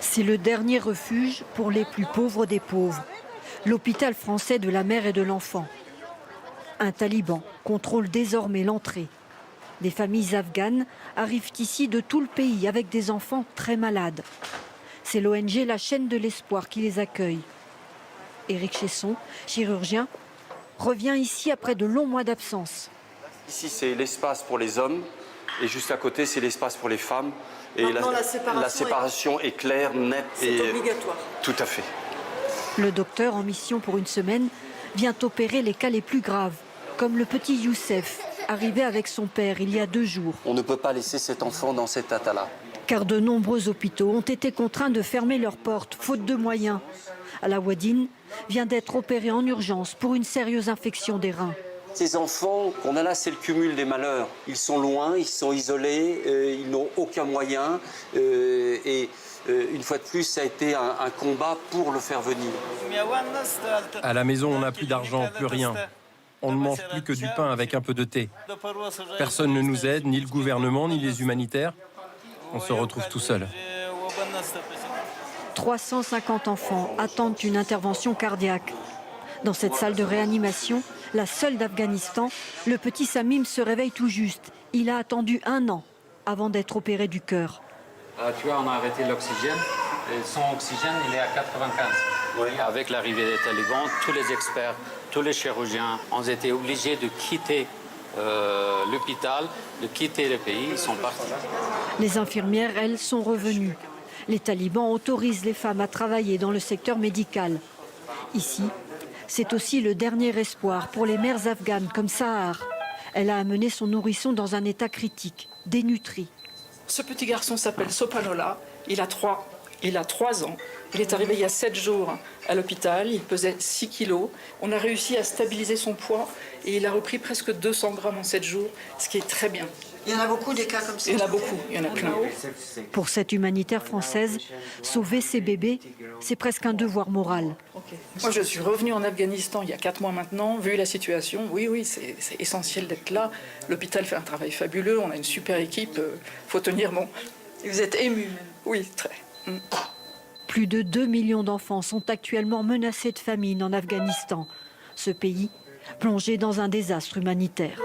C'est le dernier refuge pour les plus pauvres des pauvres. L'hôpital français de la mère et de l'enfant. Un taliban contrôle désormais l'entrée. Des familles afghanes arrivent ici de tout le pays avec des enfants très malades. C'est l'ONG La Chaîne de l'Espoir qui les accueille. Éric Chesson, chirurgien, revient ici après de longs mois d'absence. Ici, c'est l'espace pour les hommes et juste à côté, c'est l'espace pour les femmes. Et la séparation est claire, nette. C'est obligatoire. Tout à fait. Le docteur, en mission pour une semaine, vient opérer les cas les plus graves, comme le petit Youssef, arrivé avec son père il y a 2 jours. On ne peut pas laisser cet enfant dans cet état-là. Car de nombreux hôpitaux ont été contraints de fermer leurs portes, faute de moyens. Alaouadine vient d'être opéré en urgence pour une sérieuse infection des reins. Ces enfants qu'on a là, c'est le cumul des malheurs. Ils sont loin, ils sont isolés, ils n'ont aucun moyen. Une fois de plus, ça a été un combat pour le faire venir. À la maison, on n'a plus d'argent, plus rien. On ne mange plus que du pain avec un peu de thé. Personne ne nous aide, ni le gouvernement, ni les humanitaires. On se retrouve tout seul. 350 enfants attendent une intervention cardiaque. Dans cette salle de réanimation, la seule d'Afghanistan, le petit Samim se réveille tout juste. Il a attendu 1 an avant d'être opéré du cœur. Tu vois, on a arrêté l'oxygène. Son oxygène, il est à 95. Oui. Avec l'arrivée des talibans, tous les experts, tous les chirurgiens ont été obligés de quitter l'hôpital, de quitter le pays. Ils sont partis. Les infirmières, elles, sont revenues. Les talibans autorisent les femmes à travailler dans le secteur médical. Ici, c'est aussi le dernier espoir pour les mères afghanes comme Sahar. Elle a amené son nourrisson dans un état critique, dénutri. Ce petit garçon s'appelle Sopanola, il a 3 ans. Il est arrivé il y a 7 jours à l'hôpital, il pesait 6 kilos. On a réussi à stabiliser son poids et il a repris presque 200 grammes en 7 jours, ce qui est très bien. Il y en a beaucoup des cas comme ça. Il y en a beaucoup, il y en a plein. Pour cette humanitaire française, sauver ces bébés, c'est presque un devoir moral. Okay. Moi, je suis revenue en Afghanistan il y a 4 mois maintenant. Vu la situation, oui, c'est essentiel d'être là. L'hôpital fait un travail fabuleux, on a une super équipe, faut tenir bon. Et vous êtes ému même. Oui, très. Plus de 2 millions d'enfants sont actuellement menacés de famine en Afghanistan. Ce pays plongé dans un désastre humanitaire.